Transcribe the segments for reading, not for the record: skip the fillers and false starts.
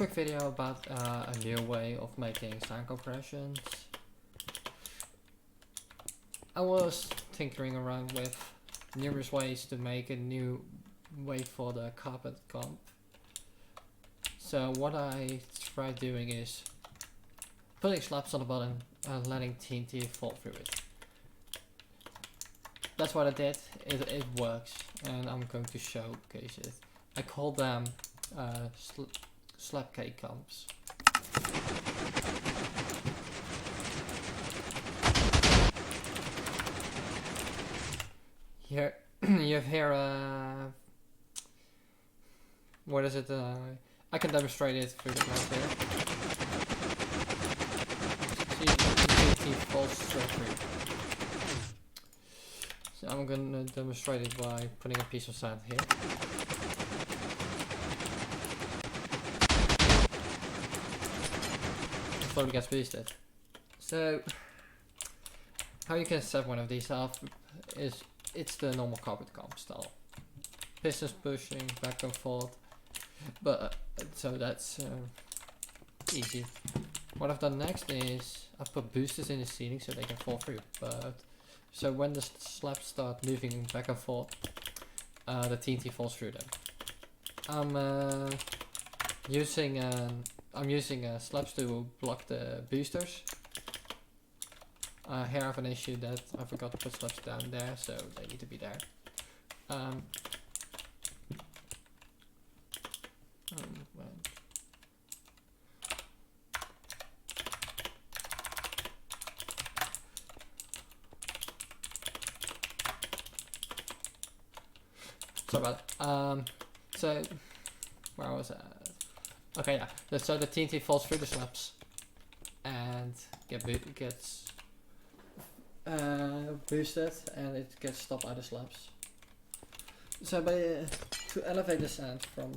quick video about a new way of making sound compressions. I was tinkering around with numerous ways to make a new way for the carpet comp. So what I tried doing is putting slabs on the bottom and letting TNT fall through it. That's what I did. It works, and I'm going to showcase it. I call them slabcake comps. Here you have here what is it? I can demonstrate it through the glass here. See, it falls straight through. So I'm gonna demonstrate it by putting a piece of sand here. It slowly gets boosted. So how you can set one of these up is it's the normal carpet comp style. Pistons pushing back and forth, but so that's easy. What I've done next is I've put boosters in the ceiling so they can fall through. But so when the slabs start moving back and forth, the TNT falls through them. I'm using slabs to block the boosters. Here I have an issue that I forgot to put slabs down there, so they need to be there. Sorry about that. So where was that? Okay, yeah. So the TNT falls through the slabs and gets boosted, and it gets stopped by the slabs. So to elevate the sand from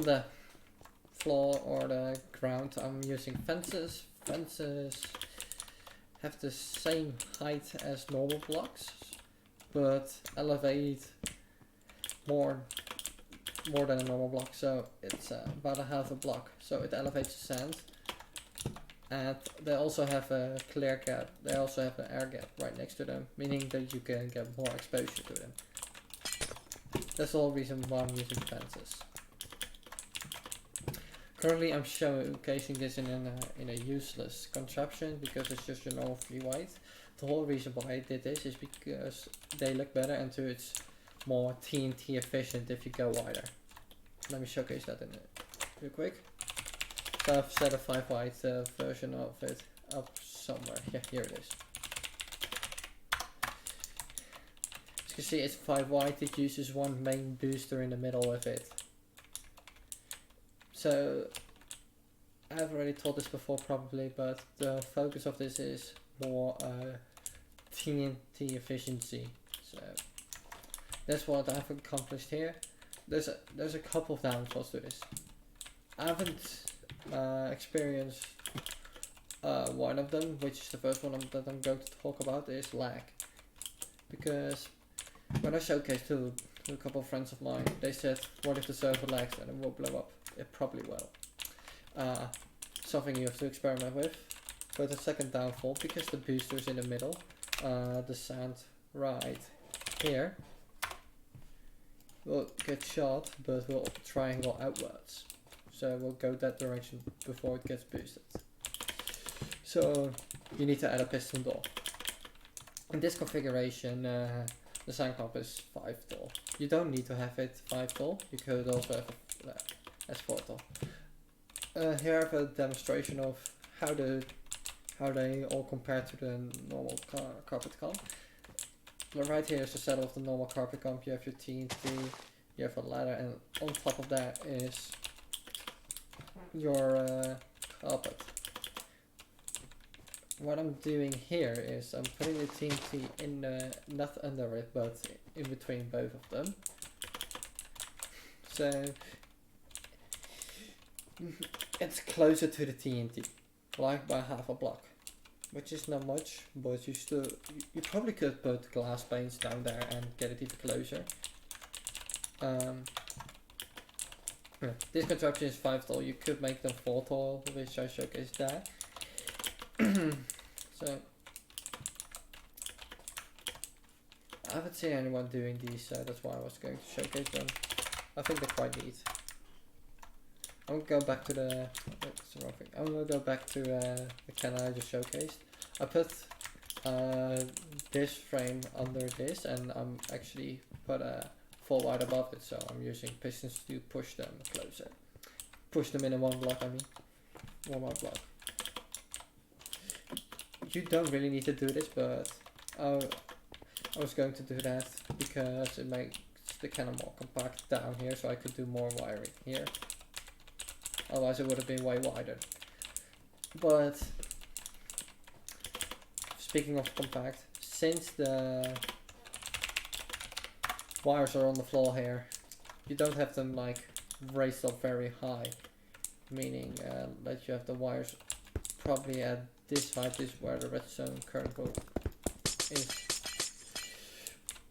the floor or the ground, I'm using fences. Fences have the same height as normal blocks, but elevate more than a normal block. So it's about a half a block. So it elevates the sand. And they also have a clear gap. They also have an air gap right next to them, meaning that you can get more exposure to them. That's the whole reason why I'm using fences. Currently, I'm showcasing this in a useless contraption because it's just a normal 3 wide. The whole reason why I did this is because they look better and it's more TNT efficient if you go wider. Let me showcase that in real quick. So I've set a 5 wide version of it up somewhere. Yeah, here it is. As you can see, it's 5 wide. It uses one main booster in the middle of it. So I've already told this before probably, but the focus of this is more TNT efficiency. So that's what I've accomplished here. There's a couple of downfalls to this. I haven't experienced one of them, which is the first one that I'm going to talk about, is lag. Because when I showcased to a couple of friends of mine, they said, what if the server lags and it will blow up? It probably will. Something you have to experiment with. But the second downfall, because the booster's in the middle, the sand right here will get shot, but will triangle outwards. So we'll go that direction before it gets boosted. So you need to add a piston door. In this configuration, the sound comp is 5 tall. You don't need to have it 5 tall. You could also have it as 4 tall. Here I have a demonstration of how they all compare to the normal carpet comp. Right here is the setup of the normal carpet comp. You have your TNT, you have a ladder, and on top of that is your carpet. What I'm doing here is I'm putting the TNT in not under it, but in between both of them. So it's closer to the TNT, like by half a block, which is not much, but you probably could put glass panes down there and get it even closer. This contraption is 5 tall. You could make them 4 tall, which I showcased that. So I haven't seen anyone doing these, so that's why I was going to showcase them. I think they're quite neat. I'm gonna go back to the. That's the wrong thing. I'm gonna go back to the cannon I just showcased. I put this frame under this, and I'm actually put a full wide above it, so I'm using pistons to push them closer. Push them in a 1 block, I mean. 1 more block. You don't really need to do this, but I was going to do that because it makes the cannon more compact down here, so I could do more wiring here. Otherwise it would have been way wider. But speaking of compact, since the wires are on the floor here, you don't have them like raised up very high, meaning that you have the wires probably at this height is where the redstone current will is.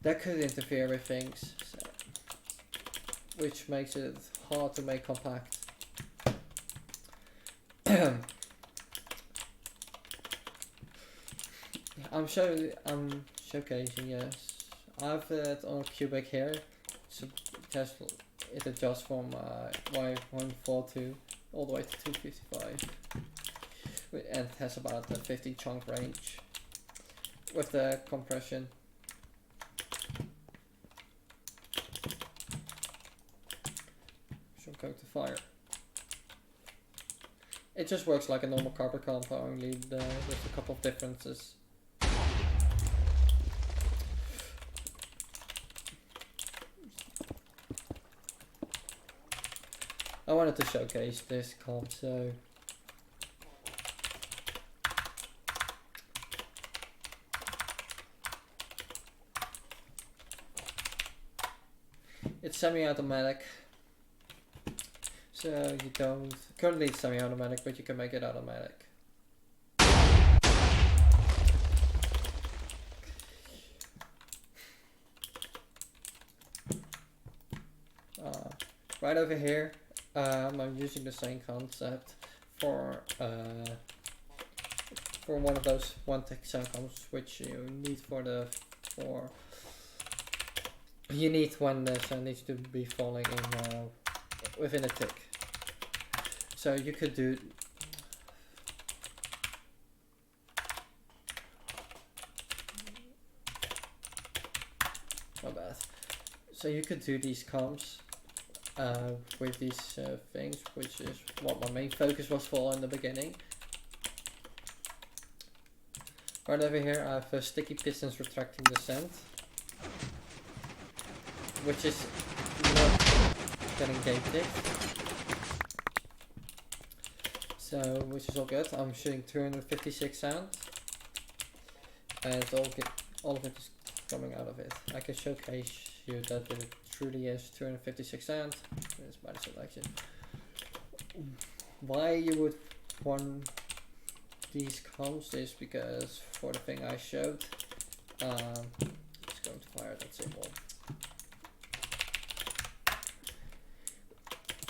That could interfere with things, so, which makes it hard to make compact. I'm showcasing, yes. I have it on cubic here, so it adjusts from Y142 all the way to 255, and it has about a 50 chunk range with the compression. So I'm going to fire. It just works like a normal carbon comp, only there's a couple of differences. I wanted to showcase this comp, so it's semi-automatic. So you don't, currently it's semi-automatic, but you can make it automatic. Right over here, I'm using the same concept for one of those one tick sound comps, which you need you need when the sound needs to be falling in within a tick. So you could do not bad. So you could do these comps with these things, which is what my main focus was for in the beginning. Right over here I have sticky pistons retracting the sand, which is not getting game tick. So, which is all good. I'm shooting 256 sound, and all of it is coming out of it. I can showcase you that it truly is 256 sound. It's by the selection. Why you would want these comps is because for the thing I showed, it's going to fire that symbol.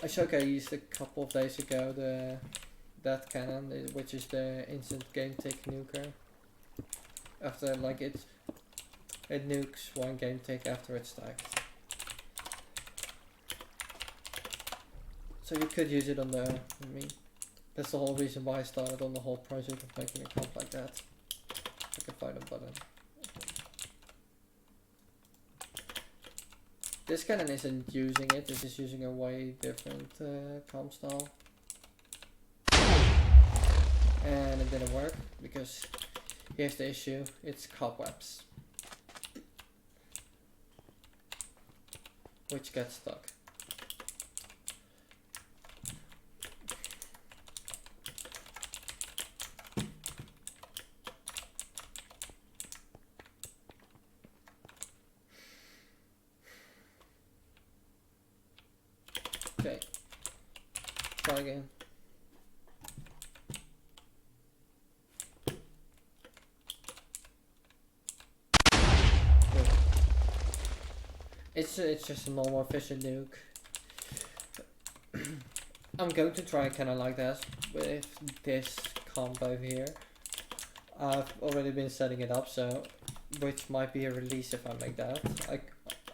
I showcased a couple of days ago that cannon, which is the instant game tick nuker. After like it nukes 1 game tick after it's stacked. So you could use it on the. I mean, that's the whole reason why I started on the whole project of making a comp like that. I can find a button. This cannon isn't using it. This is using a way different comp style. And it didn't work because here's the issue, it's cobwebs, which get stuck. Okay, try again. It's just a normal efficient nuke. I'm going to try kind of like this with this combo here. I've already been setting it up, so which might be a release if I make that.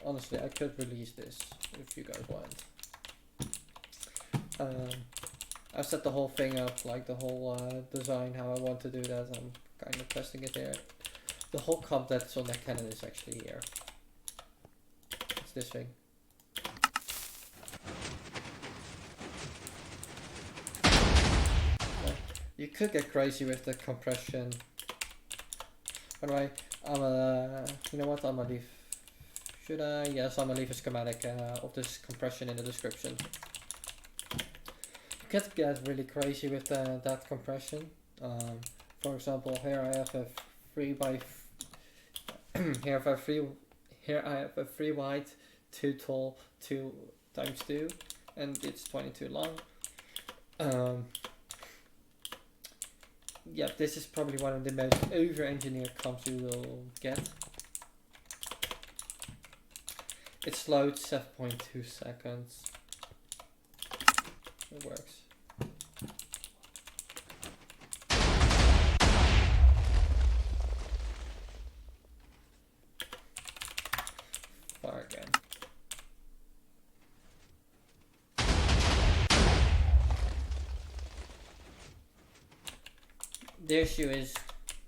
Honestly, I could release this if you guys want. I've set the whole thing up, like the whole design, how I want to do that. I'm kind of testing it here. The whole comp that's on that cannon is actually here. It's this thing. You could get crazy with the compression. By the way, you know what, I'm gonna leave, should I? Yes, I'm gonna leave a schematic of this compression in the description. You could get really crazy with that compression. For example, here I have a 3 by here I have a 3 wide, 2 tall, 2 times 2, and it's 22 long. Yeah, this is probably one of the most over-engineered comps you will get. It's load 7.2 seconds. It works. Fire again. The issue is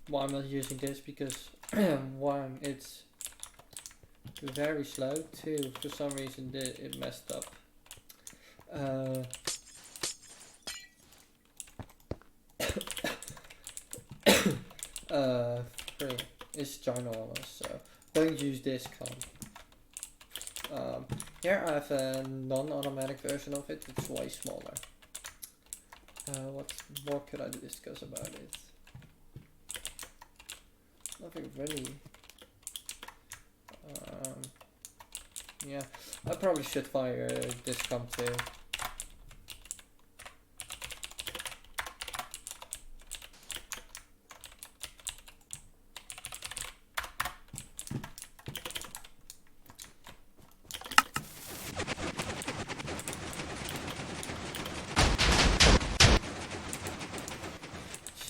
why I'm not using this, because 1, it's very slow. 2, for some reason it messed up. 3, it's ginormous, so don't use this comp. Here I have a non-automatic version of it. It's way smaller. What more could I discuss about it? Nothing really. Yeah, I probably should fire this comp too.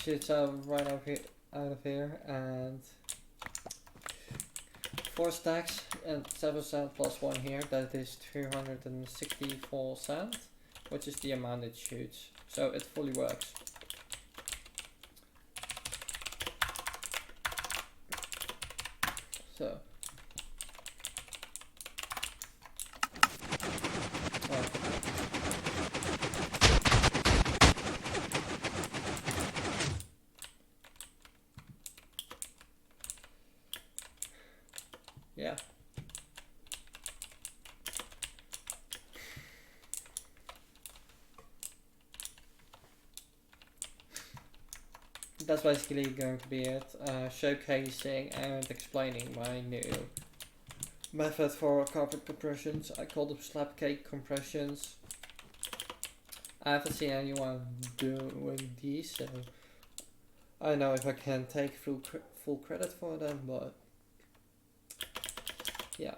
Shit's right out of here, and 4 stacks and 7 sand plus 1 here. That is 364 sand, which is the amount it shoots. So it fully works. So. Yeah. That's basically going to be it. Showcasing and explaining my new method for carpet compressions. I call them slabcake compressions. I haven't seen anyone doing these, so I don't know if I can take full credit for them, but yeah.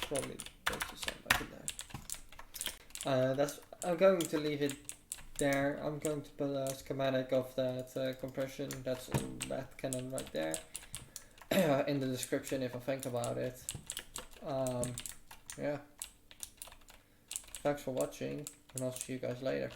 Probably going to send back in there. I'm going to leave it there. I'm going to put a schematic of that compression that's in that cannon right there in the description if I think about it. Yeah. Thanks for watching, and I'll see you guys later.